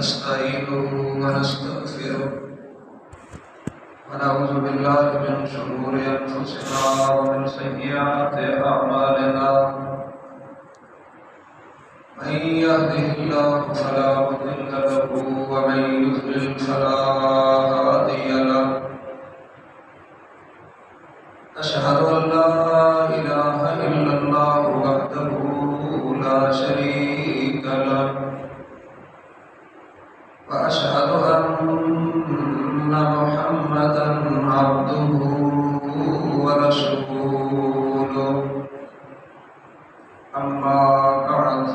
ونستعينه ونستغفره ونعوذ بالله من شرور أنفسنا ومن سيئات أعمالنا من يهده الله فلا مضل له ومن يضلل فلا هادي له أشهد أن لا إله إلا الله وحده لا شريك له وأشهد أن محمدا عبده ورسوله أما بعد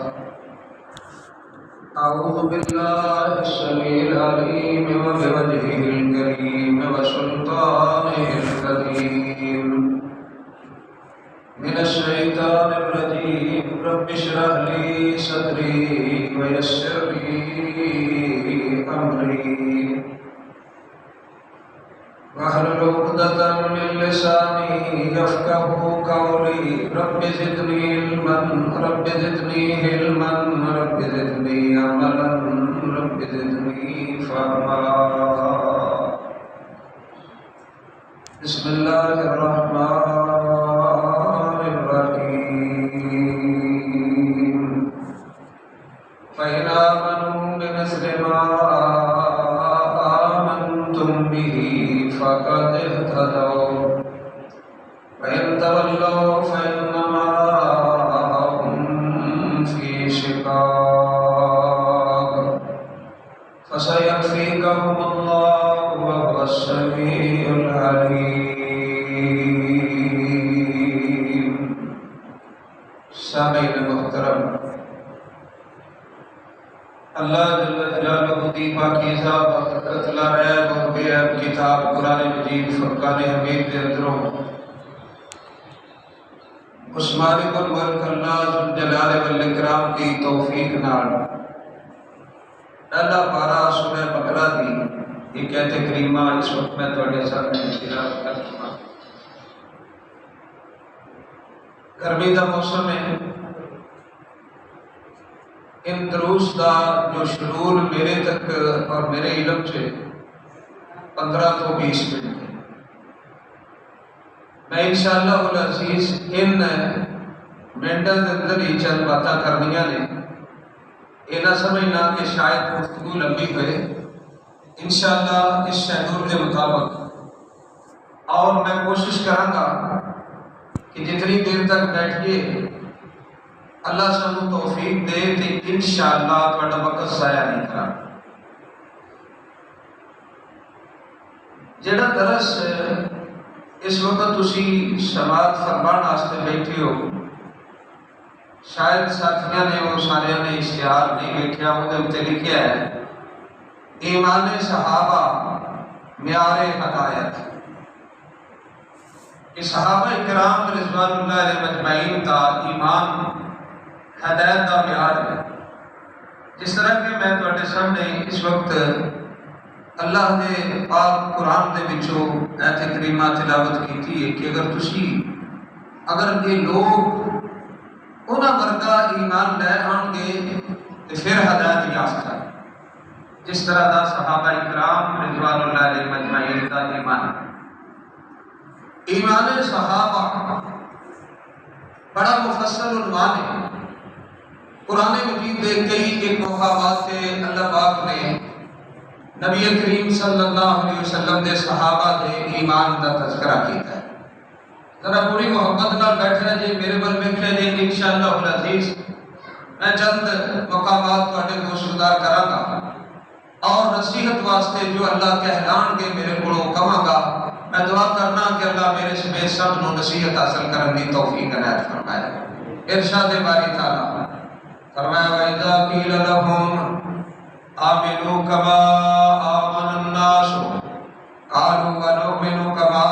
أعوذ بالله السميع العليم وبوجهه الكريم وسلطانه القديم من الشيطان الرجيم رب اشرح لي صدري ويسر لي أمري واحلل عقدة من لساني يفقهوا قولي رب زدني علما رب زدني علما رب زدني عملا رب زدني فهما بسم الله الرحمن الرحيم فإن آمنوا بمثل ما آمنتم به فقد اهتدوا وإن تولوا فإنما هم في شقاق فسيكفيكهم الله وهو السميع العليم. سامعین محترم، اللہ جل جلالہ کی پاکیزہ بقدرت لائب اور بے عیب کتاب قرآن مجید فرقان حمید کے اندروں اس مالک الملک اللہ ذو الجلال والاکرام کی توفیق نال اللہ پارا سورہ بقرہ دی ایک آیت کریمہ اس وقت میں تواڈے سامنے تلاوت کر رہا ہوں۔ گرمی کا موسم ہے، ان دروس دا جو شرور میرے تک اور میرے علم سے 15 تو 20 منٹ ہے۔ میں انشاءاللہ العزیز ان منٹوں کے اندر ہی چند باتیں کرنیاں نے، یہ نہ سمجھنا کہ شاید گفتگو لمبی ہوئے، انشاءاللہ اس شیڈول کے مطابق، اور میں کوشش کروں گا کہ جتنی دیر تک بیٹھیے اللہ سانو توفیق دے کہ انشاءاللہ تھوڑا وقت ضائع نہیں کرا۔ جڑا درس اس وقت تسی سماعت فرمان واسطے بیٹھے ہو، شاید ساتھیاں نے وہ سارے نے اشتہار نہیں دیکھا، وہ تے لکھیا ہے ایمان صحابہ معیار ہدایت، کہ صحابہ کرام رضوان اللہ علیہ مجمعین کا ایمان ہدایت کا معیار ہے۔ جس طرح کہ میں تواڈے سامنے اس وقت اللہ نے پاک قرآن دے وچوں ایت کریمہ تلاوت کیتی ہے کہ اگر یہ لوگ انہاں ورگا ایمان لے آن گے تو پھر ہدایت یافتہ، جس طرح دا صحابہ کرام رضوان اللہ علیہ مجمعین کا ایمان ہے۔ ایمان صحابہ بڑا مفصل عنوان ہے۔ قرآن مجید دے کئی ایک مقامات سے اللہ پاک نے نبی کریم صلی اللہ علیہ وسلم دے صحابہ دے ایمان دا تذکرہ کیتا ہے۔ ذرا پوری محبت نال بیٹھنا جی، میرے بل بیٹھنا جی، انشاءاللہ العزیز میں چند مقامات تواڈے کو شردار کراں گا اور نصیحت واسطے جو اللہ کہلان گے میرے کولوں کہاں گا، میں دعا کرنا کہ اللہ میرے سمیت سب نو نصیحت حاصل کرنے کی توفیق عنایت فرمائے۔ ارشاد باری تعالیٰ فرمایا وَإِذَا قِيلَ لَهُمْ آمِنُوا كَمَا آمَنَ النَّاسُ قَالُوا وَنُؤْمِنُ كَمَا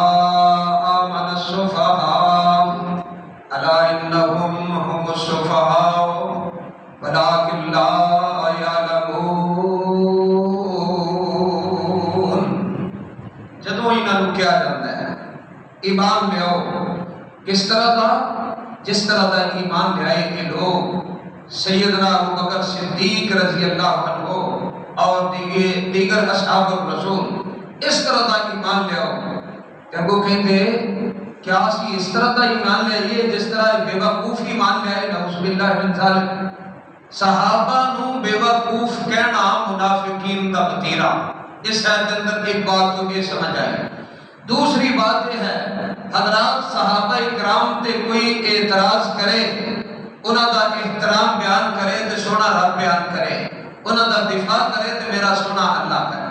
آمَنَ السُّفَهَاءُ أَلَا إِنَّهُمْ هُمُ السُّفَهَاءُ وَلَكِنْ لَا يَعْلَمُونَ۔ جدوں انہاں نوں کیا جاتا ہے ایمان لے آؤ، کس طرح دا؟ جس طرح دا ایمان لے آئے کہ لوگ سیدنا ابوبکر صدیق رضی اللہ عنہ اور دیگر اصحاب الرسول اس طرح دا ایمان لے آؤ کہ وہ کہتے کیا اسی اس طرح دا ایمان لے آئیے جس طرح بے وقوف ایمان لے آئے نعوذ باللہ من ذالک صحابہ نو بے وقوف کہنا منافقین دا وتیرا اس آیت کے اندر ایک بات کو یہ سمجھ آئی دوسری بات یہ ہے حضرات صحابہ اکرام تے کوئی اعتراض کرے انہاں دا احترام بیان کرے تے سونا رب بیان کرے انہاں دا دفاع کرے تے میرا سونا اللہ کرے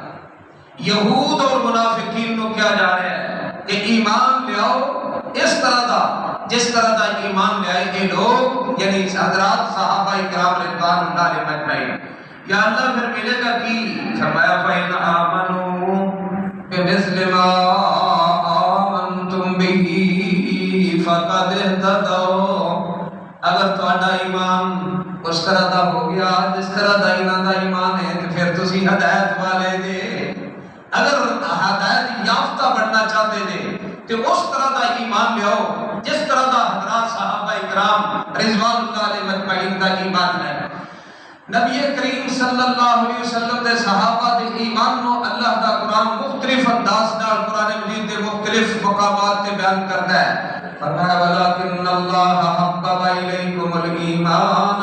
یہود اور منافقین نو کیا جا رہا ہے کہ ایمان لے آؤ اس طرح دا جس طرح دا ایمان لے آئے یہ لوگ یعنی حضرات صحابہ اکرام رضوان اللہ علیہ مجمعین یا اللہ پھر ملے گا کی فرمایا فَإِنْ آمَنُوا بِمِثْلِ مَا آمَنْتُمْ بِهِ فَقَدْ اهْتَدَوْا اگر تہاڈا ایمان اس طرح دا ہو گیا جس طرح دا انہاں دا ایمان ہے تو پھر تسی ہدایت والے دے اگر ہدایت یافتہ بننا چاہتے دے تو اس طرح دا ایمان لے آؤ جس طرح دا حضرات صحابہ اکرام رضوان اللہ علیہ مجمعین دا ایمان ہے نبی کریم صلی اللہ علیہ وسلم دے صحابہ دے ایمان نو اللہ دا قرآن مختلف انداز نال قرآن مجید دے مختلف مقامات تے بیان کرتا ہے فرمایا وَلَكِنَّ اللَّهَ حَبَّبَ إِلَيْكُمُ الْإِيمَانَ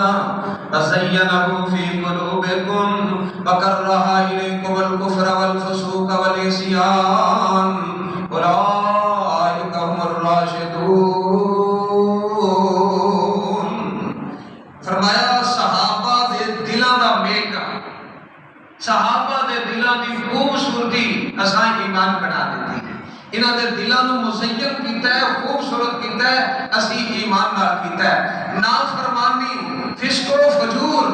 وَزَيَّنَهُ فِي قُلُوبِكُمْ وَكَرَّهَ إِلَيْكُمُ الْكُفْرَ وَالْفُسُوقَ وَالْعِصْيَانَ أُولَٰئِكَ هُمُ الرَّاشِدُونَ فرمایا صحابہ دے دلاں دا میک صحابہ دے دلاں دی خوبصورتی اساں ایمان بنا دیتی انہاں دے دلاں نو مزین کیتا ہے خوبصورت کیتا ہے اسی ایمان نال کیتا ہے نافرمانی فسق و فجور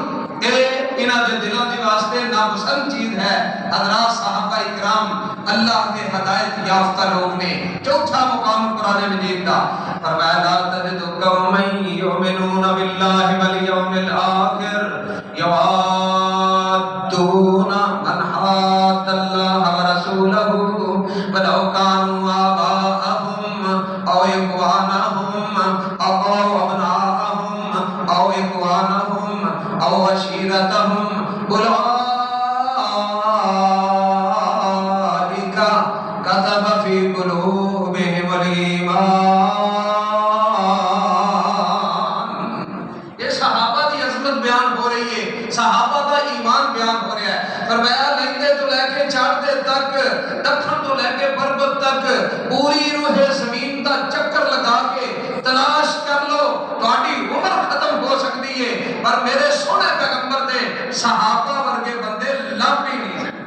اے انہاں دے دلاں دی واسطے ناپسند چیز ہے حضرات صحابہ اکرام اللہ کے ہدایت یافتہ لوگ نے چوتھا مقام قرآن مجید کا فرمایا لا تجد قوما یؤمنون باللہ والیوم الآخر یوادون من حاد اللہ ورسولہ ولو كانوا آباءهم أو إخوانهم أو أبناءهم أو إخوانهم أو عشيرتهم أولئك كتب في قلوبهم الإيمان یہ صحابہ دی عظمت بیان ہو رہی ہے صحابہ دا ایمان بیان ہو رہا ہے فرمایا لیندے تو لے کے چاڑتے تک دکھن تو لے کے پربت تک پوری روح زمین دا چکر لگا کے تلاش کر لو تہاڈی عمر ختم ہو سکتی ہے پر میرے سونے پیغمبر دے صحابہ ورگے بندے لب ہی نہیں سکتے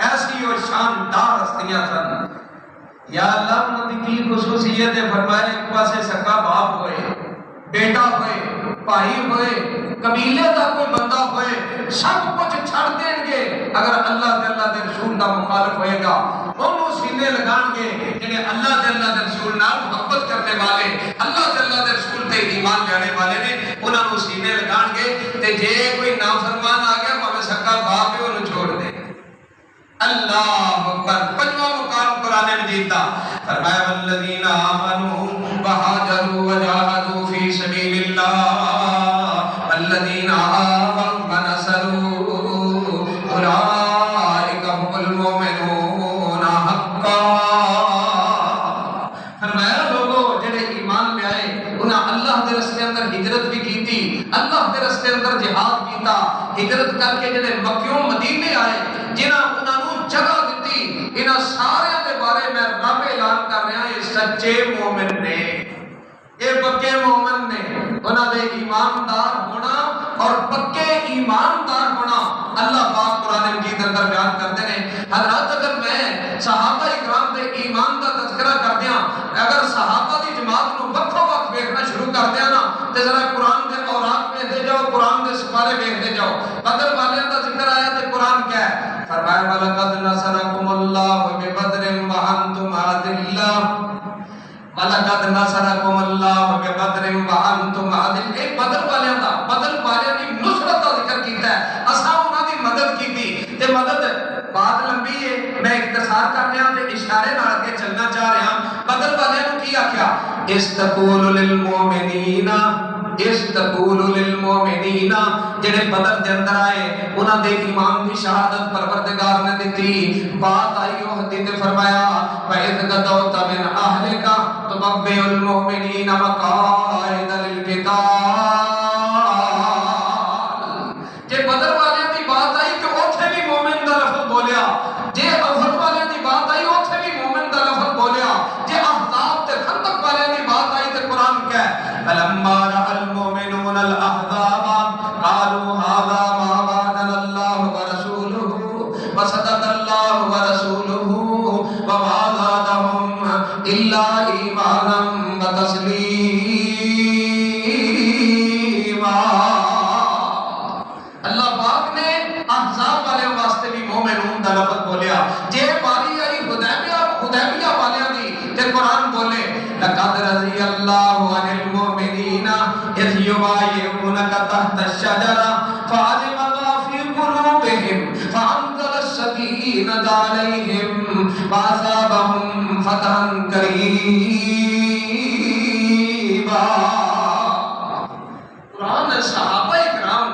ایسی اور شاندار ہستیاں سن یا اللہ انہاں دی خصوصیت ہے فرمایا ایک پاسے سکا باپ ہوئے بیٹا ہوئے بھائی ہوئے قبیلے دا کوئی بندہ ہوئے سب کچھ چھڑ دیں گے اگر اللہ دے رسول دا مخالف ہوئے گا انہوں سینے لگان گے جنہیں اللہ دے رسول نال محبت کرنے والے اللہ دے رسول تے ایمان لیانے والے نے انہوں سینے لگان گے تے جے کوئی نافرمان آ گیا ہمیں سکا باپ ہے انہوں چھوڑ دے اللہ اکبر پنجواں مقام قرآن مجید دا فرمایا والذین آمنوا وہاجروا وجاہدوا فی سبیل اللہ والذین آووا ونصروا اولئک هم المؤمنون حقا فرمایا لوگوں جڑے ایمان لے آئے انہاں اللہ دے راستے اندر ہجرت بھی کیتی اللہ دے راستے اندر جہاد کیتا ہجرت کر کے جڑے مکیوں مدینے آئے جنہاں انہاں نو جگہ دیتی انہاں سارے دے بارے میں رب اعلان کر رہا ہے یہ سچے مومن نے یہ پکے مومن نے انہاں دے ایماندار ہونا اور پکے ایماندار ہونا اللہ پاک قرآن مجید اندر بیان کرتے ہیں حضرات اگر میں صحابہ اکرام دے ایمان دا تذکرہ کر دیاں اگر صحابہ دی جماعت نو وقفہ وقت دیکھنا شروع کر دیاں نا تے ذرا قرآن دے اوراق میں دے جاؤ قرآن دے سپارے دیکھتے جاؤ بدر والے دا ذکر آیا تے قرآن کیا ہے فرمایا وَلَقَدْ نَصَرَكُمُ اللَّهُ بِبَدْرٍ وَأَنْتُمْ أَذِلَّةٌ وَلَقَدْ نَصَرَكُمُ اللَّهُ بِبَدْرٍ وَأَنْتُمْ أَذِلَّةٌ اے بدر والے دا بدر والے دی نصرت دا ذکر کیتا ہے اساں انہاں دی مدد کیتی تے مدد بات لمبی ہے میں اختصار کرنے ہاں تے اشارے نال کے چلنا چاہ رہا ہوں بدر والے نو کی آکھیا استقول للمؤمنین استقول للمؤمنین جڑے بدر دے اندر آئے انہاں دے ایمان دی شہادت پروردگار نے دیتی بات آئی وحدی تے فرمایا فَإِذْ غَدَوْتَ مِنْ أَهْلِكَ تُبَوِّئُ الْمُؤْمِنِينَ مَقَاعِدَ لِلْقِتَالِ جے بدر والے دی بات آئی کہ اوتھے بھی مومن دا لفظ بولیا جے احد والے دی بات آئی اوتھے بھی مومن دا لفظ بولیا جے احزاب تے خندق والے دی بات آئی تے قرآن کہہ فَلَمَّا رَأَى الْمُؤْمِنُونَ الْأَحْزَابَ قَالُوا هَذَا مَا وَعَدَنَا اللَّهُ وَرَسُولُهُ وَصَدَقَ اللَّهُ وَرَسُولُهُ وَمَا زَادَهُمْ إِلَّا إِيمَانًا وَتَسْلِيمًا اللہ پاک نے احزاب والے واسطے بھی مومنون دا لفظ بولیا جے باری آئی حدیبیہ والے دی تے قرآن بولے لَقَدْ رَضِيَ اللَّهُ عَنِ الْمُؤْمِنِينَ إِذْ يُبَايِعُونَكَ تَحْتَ الشَّجَرَةِ فَعَلِمَ مَا فِي قُلُوبِهِمْ فَأَنزَلَ السَّكِينَةَ عَلَيْهِمْ وَأَثَابَهُمْ فَتْحًا قَرِيبًا قرآن صحابہ اکرام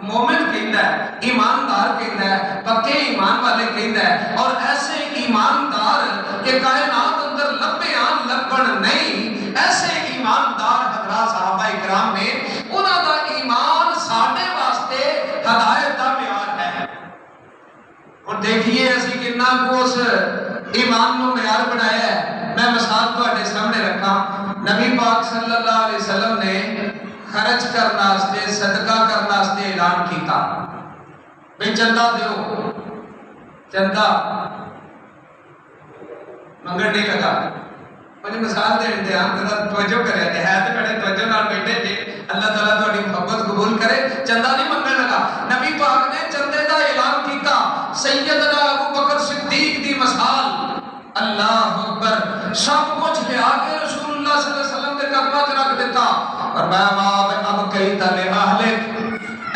مومن کہتا ہے ایماندار کہتا ہے پکے ایمان والے کہتا ہے اور ایسے ایماندار کہ کائنات اندر لبے آن لبن نہیں ایسے ایماندار حضرات صحابہ اکرام نے انہاں دا ایمان ساڈے واسطے ہدایت دا معیار ہے اور دیکھیے اسی کتنا کو اس ایمان نو معیار بنایا ہے میں مثال تواڈے سامنے رکھا نبی پاک صلی اللہ علیہ وسلم نے خرچ کرنا واسطے صدقہ کرنا واسطے اعلان کیتا بھئی چندہ دیو چندہ منگن نہیں لگا مجھے مثال دے انتہام ذرا توجہ کرے ہے تو بڑے توجہ نال بیٹھے جے اللہ تعالیٰ تہاڈی محبت قبول کرے چندہ نہیں منگن لگا نبی پاک نے چندے دا اعلان کیتا سیدنا ابو بکر صدیق دی مثال اللہ اکبر سب کچھ لے آگے رسول اللہ صلی اللہ علیہ وسلم دے قدمہ چ رکھ دیتا فرمایا ماں اب کئی تلے اہلک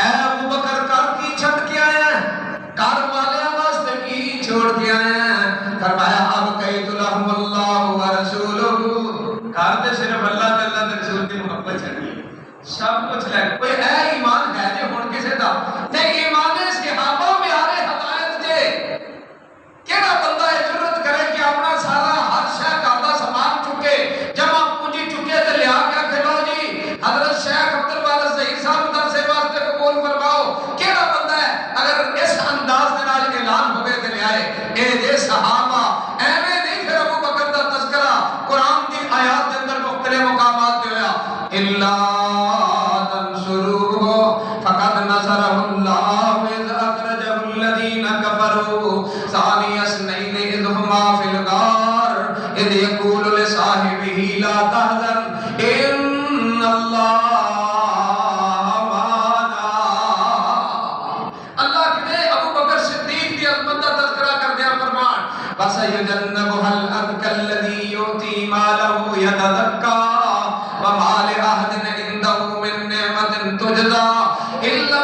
اے ابو بکر کر کی چھٹ کے آئے ہیں کار والے واسطے کی چھوڑ کے آئے ہیں فرمایا اب کئی تلہم اللہ ورسولہ کار دے صرف اللہ تعالیٰ دے رسول کی محبت چاہیے سب کچھ لے کوئی اے ایمان ہے جے ہون کسے دا تے ایمان صحابہ میں آرے ہدایت جے کیڑا بندہ ہے جرت کرے کہ اپنا سارا ہر شے کردہ سامان چکے جمع پونجی چکے تے لیا کے کھلو جی حضرت شیخ عبد الوارث ظہیر صاحب درس واسطے قبول فرماؤ کیڑا بندہ ہے اگر اس انداز دے نال اعلان ہوے تے لے آئے اے دے صحابہ ایویں نہیں پھر ابو بکر دا تذکرہ قرآن دی آیات دے اندر مختلف مقامات تے ہویا الا تنصروه فقد نصره الله اذ اخرجه الذين كفروا ثاني اثنين اذ هما في الغار اذ يقول لصاحبه لا تحزن ان الله معنا اللہ نے ابو بکر صدیق دی عظمت کا تذکرہ کر دیا فرمان وَسَيُجَنَّبُهَا الْأَتْقَى الَّذِي يُؤْتِي مَالَهُ يَتَزَكَّى وَمَا لِأَحَدٍ عِندَهُ مِن نِّعْمَةٍ تُجْزَى إِلَّا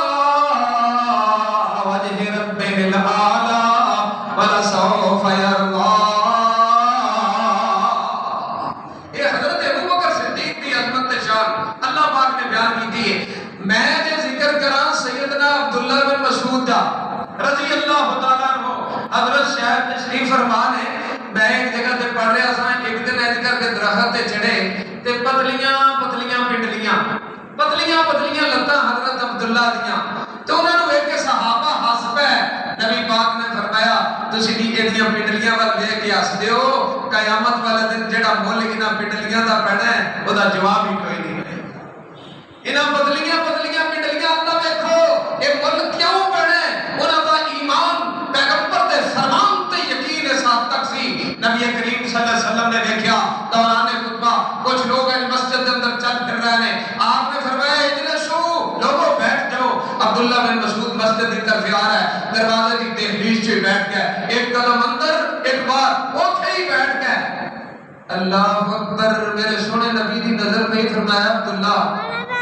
ابْتِغَاءَ وَجْهِ رَبِّهِ الْأَعْلَى وَلَسَوْفَ يَرْضَى یہ حضرت ابو بکر صدیق دی عظمت شان اللہ پاک نے بیان کی تھی میں جو ذکر کراں سیدنا عبداللہ بن مسعود دا رضی اللہ تعالیٰ عنہ حضرت شاہد تشریف فرمان ہے میں ایک جگہ تے پڑھ رہا سا ایک دن ایج کر کے درخت تے چڑھے تے پتلیاں پتلیاں لتاں حضرت عبداللہ دیاں تو انہوں نے ویکھ کے صحابہ ہس پے نبی پاک نے فرمایا تسی بھی ایڈیاں پنڈلیاں ول ویکھ کے ہس دیو قیامت والے دن جڑا مول انہاں پنڈلیاں دا پینا ہے او دا جواب ہی کوئی نہیں ہے انہاں پتلیاں پنڈلیاں اللہ ویکھو اے مول کیوں پینا ہے انہاں دا ایمان پیغمبر دے فرمان تے یقین ساتھ تک سی نبی کریم صلی اللہ علیہ وسلم نے دیکھا دوران خطبہ کچھ لوگ مسجد کے اندر چل پھر رہے ہیں آپ نے فرمایا اجلسو لوگوں بیٹھ جاؤ عبداللہ بن مسعود مسجد کی طرف آ رہا ہے دروازے کی دہلیز سے بیٹھ گیا ایک قدم اندر ایک بار اوتھے ہی بیٹھ گیا اللہ اکبر میرے سونے نبی دی نظر میں فرمایا عبداللہ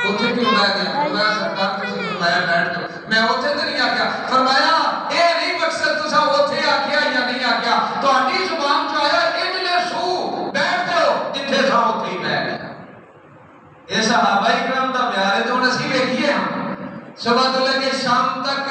اوتھے کیوں بیٹھ گیا فرمایا سرکار نے فرمایا بیٹھ جاؤ میں اوتھے تے نہیں آ گیا فرمایا اے نہیں مقصد تسا اوتھے آ گیا یا نہیں آ گیا تہاڈی زبان چ آیا اجلسو بیٹھ جاؤ جتھے سا اوتھے ہی بیٹھ گیا صبح تو لے کے شام تک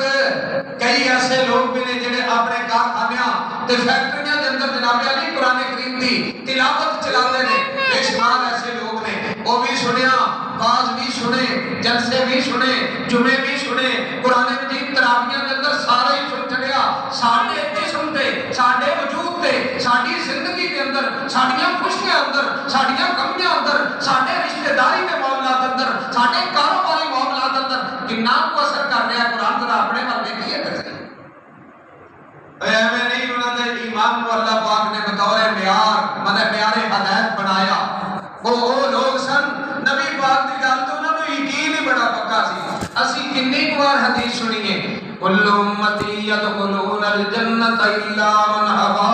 کئی ایسے لوگ بھی نے جنہیں اپنے کارخانیاں تے فیکٹریاں دے اندر جناب علی قرآن کریم دی تلاوت چلاتے ہیں. بے شمار ایسے لوگ نے وہ بھی سنیا، باز بھی سنے، جلسے بھی سنے، جمعے بھی سنے، قرآن مجید تراویحاں دے اندر سارے ہی سن چڑیا. ساڈے جسم تے، ساڈے وجود تے، ساڈی زندگی دے اندر، ساڈیاں خوشیاں اندر، ساڈیاں غمیاں اندر، ساڈے رشتہ داری دے معاملات اندر، ساڈے کاروباری معاملات اندر کتنا کو اثر کر رہا ہے. قرآن ذرا اپنے ول دیکھیے تے ایویں نہیں انہوں نے ایمان کو اللہ پاک نے بطور معیار مطلب معیار ہدایت بنایا. وہ لوگ سن نبی پاک کی گل تو انہوں نے یقین ہی بڑا پکا سی. اسی کتنی بار حدیث سنیے کل امتی یدخلون الجنت الا من ابا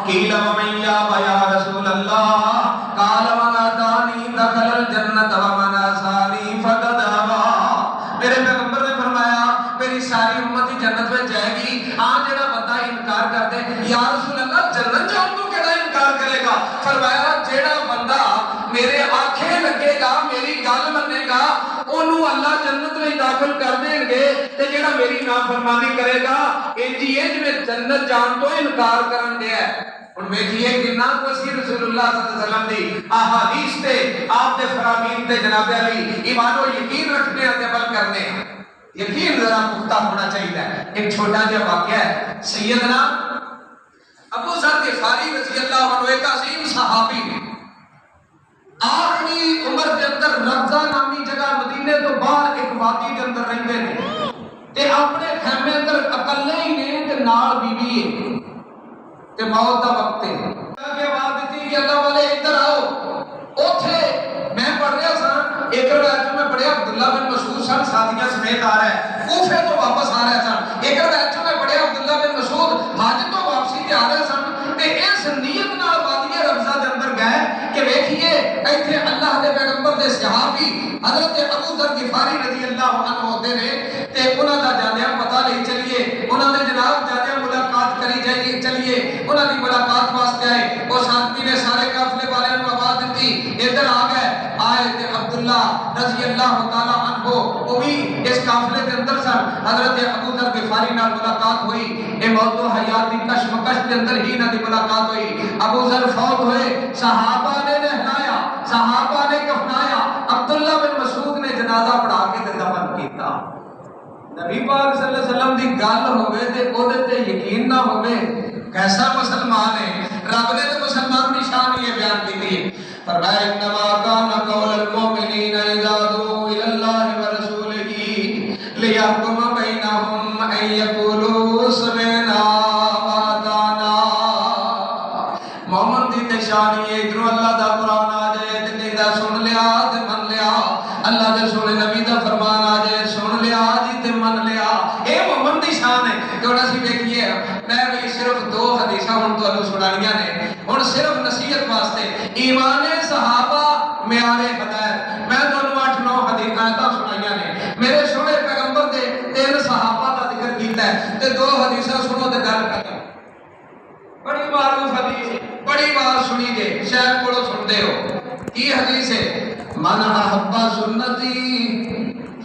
قیل ومن یابا یا رسول اللہ قال من اتانی دخل الجنت ومن عصانی فقد ابا. میرے پیغمبر نے فرمایا میری ساری امت جنت میں جائے گی. ہاں جڑا بندہ انکار کر دے یا رسول اللہ جنت جان تو کیڑا انکار کرے گا. فرمایا جڑا بندہ میرے آنکھیں لگے گا میری گل منے گا اونوں اللہ جنت میں داخل کر دیں گے تے جڑا میری نافرمانی کرے گا انج میں جنت جان تو انکار کرن دیا ہے. ہن ویکھیے کتنا کوئی رسول اللہ صلی اللہ علیہ وسلم دی احادیث تے آپ دے فرامین تے جناب علی ایمان و یقین رکھنے تے عمل کرنے. یقین ذرا پختہ ہونا چاہیے. ایک چھوٹا جا واقعہ ہے. سیدنا ابو ذر غفاری رضی اللہ عنہ ایک عظیم صحابی نے آخری عمر کے اندر ربضہ نامی جگہ مدینے تو باہر ایک وادی کے اندر رہتے ہیں تے اپنے خیمے اندر اکلے ہی نے تے نال بی بی ہے تے موت دا وقت ہے. کہ آواز دیتی کہ اللہ والے ادھر آؤ. اوتھے میں پڑھ رہا سا ایک روایت میں پڑھیا عبداللہ بن مسعود سن ساتھیاں سمیت آ رہا ہے کوفے تو واپس آ رہا سن. ایک روایت میں پڑھیا عبداللہ بن مسعود حج تو واپسی تے آ رہے سن تے اس نیت نال وادی ربضہ دے اندر گئے کہ ویکھیے ایتھے اللہ دے پیغمبر دے صحابی حضرت ابو ذر غفاری رضی اللہ عنہ ہوتے نے تے انہاں دا جاندیاں پتہ نہیں چلیے انہاں نے جناب جاندیاں ملاقات کری جائیے چلیے انہاں دی ملاقات واسطے آئے. وہ ساتھی نے سارے قافلے والے نوں آواز دتی ادھر آ گئے. آئے تے عبداللہ رضی اللہ تعالی عنہ وہ بھی اس قافلے کے اندر سن. حضرت ابو ذر غفاری نال ملاقات ہوئی. اے موت و حیات دی کشمکش کے اندر ہی انہاں دی ملاقات ہوئی. ابو ذر فوت ہوئے. صحابہ نے نہلایا صحابہ نے کفنایا. عبداللہ بن مسعود نے جنازہ پڑھا کے تے دفن کیتا. نبی پاک صلی اللہ علیہ وسلم دی گل ہوئے تے اودے تے یقین نہ ہوئے کیسا مسلمان ہے. رب نے تو مسلمان کی شان یہ بیان کی تھی. فرمایا انما کان قول المؤمنین اذا دعوا الی اللہ ورسولہ لیحکم بینہم ان یقولوا سمعنا واطعنا. مومن دی شان یہ ادھر اللہ دا قرآن آ جائے تے کہدا سن لیا تے من لیا. اللہ دے سونے نبی دا فرمان آ جائے سن لیا جی تے من لیا. اے مومن دی شان ہے. جو اسی دیکھیے میں بھی صرف دو حدیثاں ہن تانوں سنانیاں نے ہن صرف نصیحت واسطے. ایمان صحابہ معیار ہدایت. میں تانوں 8-9 حدیثاں سنائیاں نے. میرے سونے پیغمبر دے 3 صحابہ دا ذکر کیتا ہے تے 2 حدیثاں سنو تے گل ختم. بڑی معروف حدیث بڑی بار سنی جے شاید کوڑو سنتے ہو. کی حدیث ہے من احب سنتی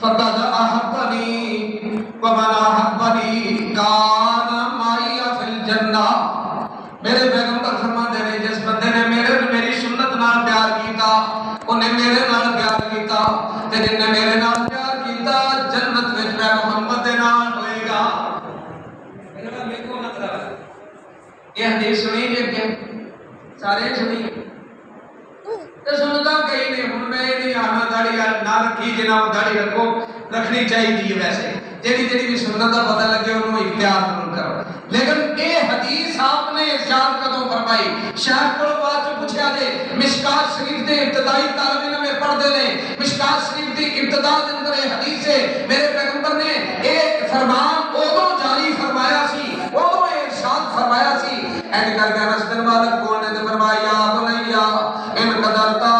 فقد احبنی ومن احبنی کان معی فی الجنہ. میرے پیغمبر فرماتے ہیں جس بندے نے میری سنت نال پیار کیتا انہیں میرے نال پیار کیتا تے جن نے میرے نال پیار کیتا جنت وچ میں محمد دے نال ہوئے گا. میرا میکو مطلب یہ حدیث سنی جے کہ سارے سنی تے سنتا کہیں نہیں. ہن میں نہیں آنا داڑھی نہ رکھی جناب داڑھی رکھو رکھنی چاہیے. ویسے جیڑی بھی سنت کا پتہ لگے انہوں اختیار ضرور کرو. لیکن اے حدیث آپ نے ارشاد کدوں فرمائی؟ شاید کو بات جو پوچھا دے مشکات شریف دے ابتدائی طالب علم میں پڑھتے ہیں. مشکات شریف دی ابتدا کے اندر یہ حدیث ہے. میرے پیغمبر نے اے فرمان اودوں جاری فرمایا سی اودوں ارشاد فرمایا سی. اینڈ کر کے رسول مالک کون نے فرمایا بنیا ان قدرتا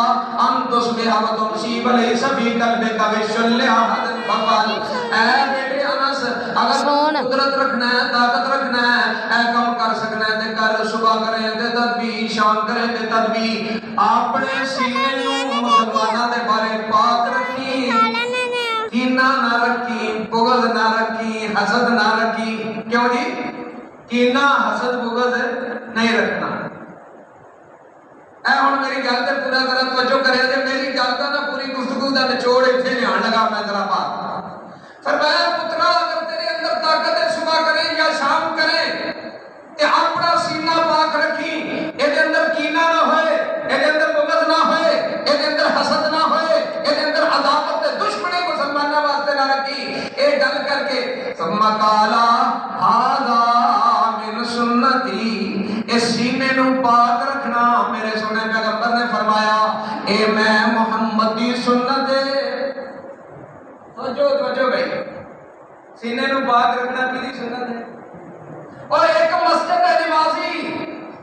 ان تصبح وتمشي وليس في قلبك غش لاحد فقال. اے بیٹے انس اگر قدرت رکھنا ہے طاقت رکھنا ہے اے کام کر سکنا ہے تے کر. صبح کرے تے تسبیح شام کرے تے تسبیح. اپنے سینے نوں مسلماناں دے بارے پاک رکھی کینا رکھی، بغض نہ رکھی، حسد نہ رکھی. کیوں جی؟ کینہ حسد بغض نہیں رکھنا. اے ہن میری گل تے پورا طرح توجہ کرے جے. میری گل دا نا پوری گفتگو دا نچوڑ ایتھے لان لگا میں ذرا بات. فرمایا پترا اگر تیرے اندر طاقت ہے صبح کرے یا شام کرے تے اپنا سینہ پاک رکھی. اے دے اندر کینہ نہ ہوئے، اے دے اندر بغض نہ ہوئے، اے دے اندر حسد نہ ہوئے، اے دے اندر عداوت تے دشمنی مسلماناں واسطے نہ رکھی. اے گل کر کے ثم قال ھذا من سنتی. اس سینے نو پاک رکھنا میرے سونے پیغمبر نے فرمایا اے میں محمد دی سنت ہے. توجہ بھائی، سینے نو پاک رکھنا کی سنت ہے. اور ایک مسجد نمازی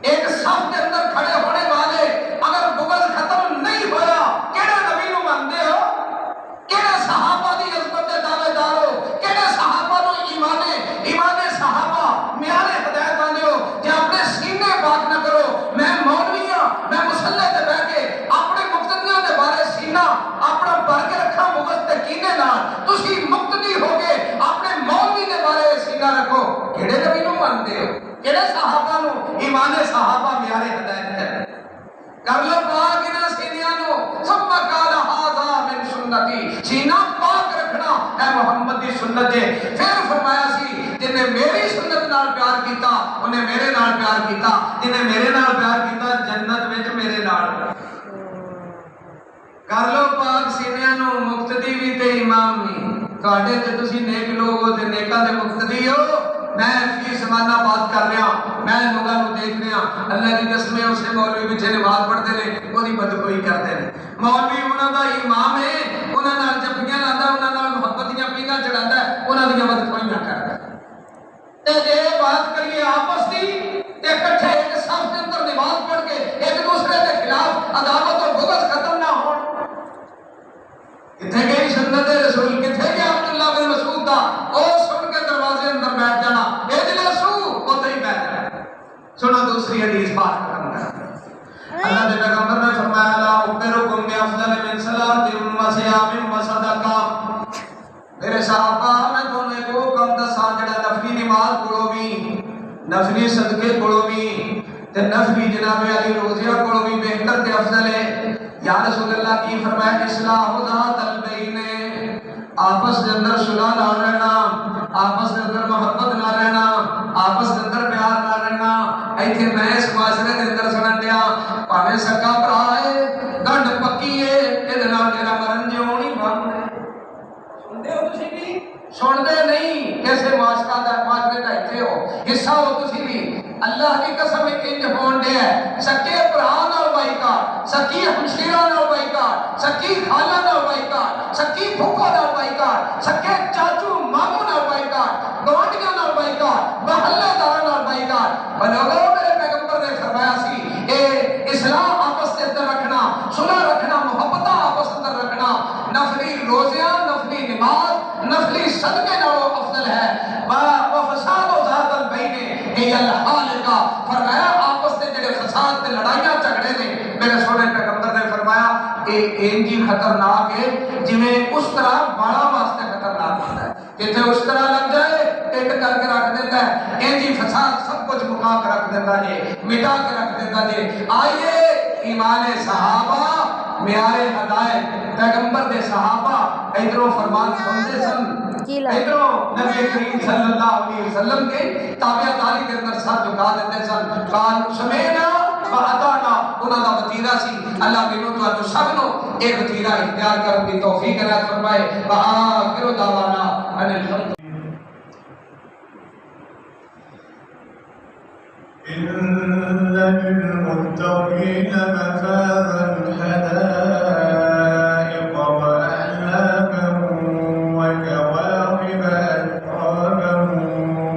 ایک صف کے اندر کھڑے ہونے والے اگر بغض ختم نہیں ہویا، کیڑے نبی نو مانتے ہو؟ کیڑے صحابہ دی عظمت دے دعوے دار ہو؟ کیڑے صحابہ نو ایمان صحابہ معیار ہدایت آندے ہو؟ کہ اپنے سینے پاک نہ کرو. میں مولوی ہاں، میں مصلی تے بیٹھ کے اپنے مقتدیاں دے بارے سینہ اپنا بھر کے رکھا بغض تے کینے نال. تسی مقتدی ہو کے اپنے مولوی دے بارے سینہ رکھو. کیڑے نبی نو مانتے ہو؟ کیڑے صحابہ نو ایمان صحابہ معیار ہدایت ہے؟ کر لو پاک انہاں سینیاں نو. ثم قال ھذا من سنتی. سینہ پاک رکھنا اے محمد دی سنت ہے. پھر فرمایا سی جن نے میری سنت نال پیار کیتا انہیں میرے نال پیار کیتا، جن نے میرے نال پیار کیتا جنت وچ میرے نال. کر لو پاک سینیاں نو. مقتدی بھی تے امام بھی تواڈے تے تسی نیک لوگ ہو تے نیکاں دے مقتدی ہو. میں فی زمانہ بات کر رہا، میں لوگوں کو دیکھ رہا. اللہ کی قسم ہے اسے مولوی پیچھے نماز پڑھتے ہیں وہی بدگوئی کرتے ہیں. مولوی انہوں کا امام ہے، انہوں نے جفیاں لاتا، انہوں نے محبت دیا پیگاں چڑھاتا ہے، انہوں نے بدگوئیاں کرتا ہے. تے جے بات کریے آپس کی تے کٹھے ایک صف کے اندر نماز پڑھ کے ایک دوسرے کے خلاف عداوت اور بغض ختم نہ ہو. کتنے گئی سنت رسول؟ کتنے گیا عبداللہ بن مسعود دا او سن کے دروازے اندر بیٹھ جانا اجلسو اوتھے ہی بیٹھ جانا. سنو دوسری حدیث بات ختم کر. اللہ کے پیغمبر نے فرمایا لا اخبرکم بافضل من صلاۃ و صیام و صدقہ. میرے صحابہ میں تمہیں ایک وہ کام دساں جڑا نفلی نماز پڑھو بھی، نفلی صدقے پڑھو بھی تے نفلی جناب علی روزیہ پڑھو بھی بہتر تے افضل ہے. یا رسول اللہ کی فرمایا اصلاح ذات البین. آپس کے اندر صلح نہ رہنا، آپس کے اندر محبت نہ رہنا، آپس کے اندر پیار نہ رہنا. ایتھے میں اس معاشرے کے اندر سنن دیا پاویں سکا بھرا ہے گنڈ پکی ہے اے نال میرا مرن جیون ہی بن ہے. سنتے ہو تسی بھی؟ سنتے نہیں. کیسے معاشرے کا ایتھے ہو حصہ ہو تسی بھی. اللہ کی قسم انج ہون دے ہے سکے بھرا نال بائیکاٹ، سکی ہمشیرہ نال بائیکاٹ، سکی خالہ نال بائیکاٹ، سکی پھوپھا نال بائیکاٹ، سکے چاچو مامو نال بائیکاٹ، گوانڈیاں نال بائیکاٹ، محلے داراں نال بائیکاٹ. لوگوں میرے پیغمبر نے فرمایا سی اے اصلاح آپس کے اندر رکھنا، صلح رکھنا، محبت آپس کے اندر رکھنا. نفلی روزیاں، نفلی نماز، نفلی صدقے نالوں افضل ہے. وفساد ذات البین ہی الحال کا. فرمایا آپس کے جڑے فساد تے لڑائیاں جھگڑے نے میرے سونے پیغمبر نے فرمایا اے انجی خطرناک ہے جویں اس طرح باڑا واسطے خطرناک ہوتا ہے. جتھے اس طرح لگ جائے ٹک کر کے رکھ دیتا ہے. انجی فساد سب کچھ مکا کے رکھ دیتا ہے، مٹا کے رکھ دیتا ہے. آئیے ایمان صحابہ معیار ہدایت پیغمبر دے صحابہ ادھروں فرمان سنتے سن، ادھروں نبی کریم صلی اللہ علیہ وسلم کے تابع داری کے اندر ساتھ جھکا دیتے سن. قال سمینا وعطانا. انہاں دا وتیرہ سی. اللہ مینوں تانوں سب نو ایک وتیرہ اختیار کرن دی توفیق عنایت فرمائے. وآخر دعوانا ان الحمد إن للمتقين مفازا حدائق وأعنابا وكواعب أترابا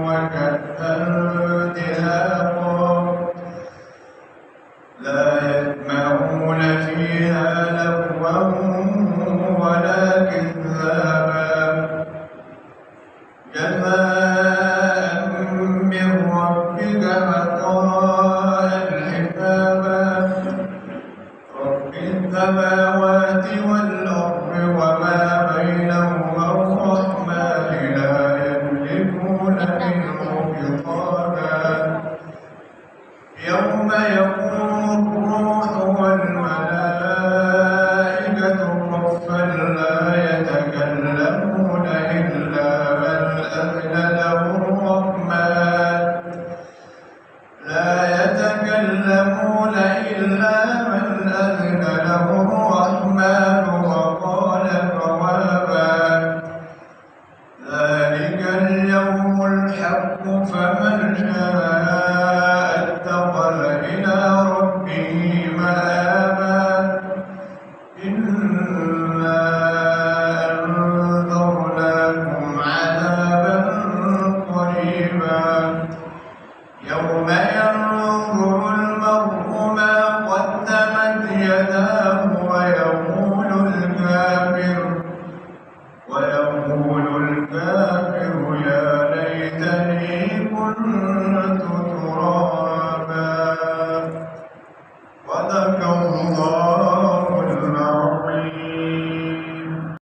وكأسا دهاقا لا يسمعون فيها لغوا ولا كذابا جزاء من ربك عطاء حسابا رب السماوات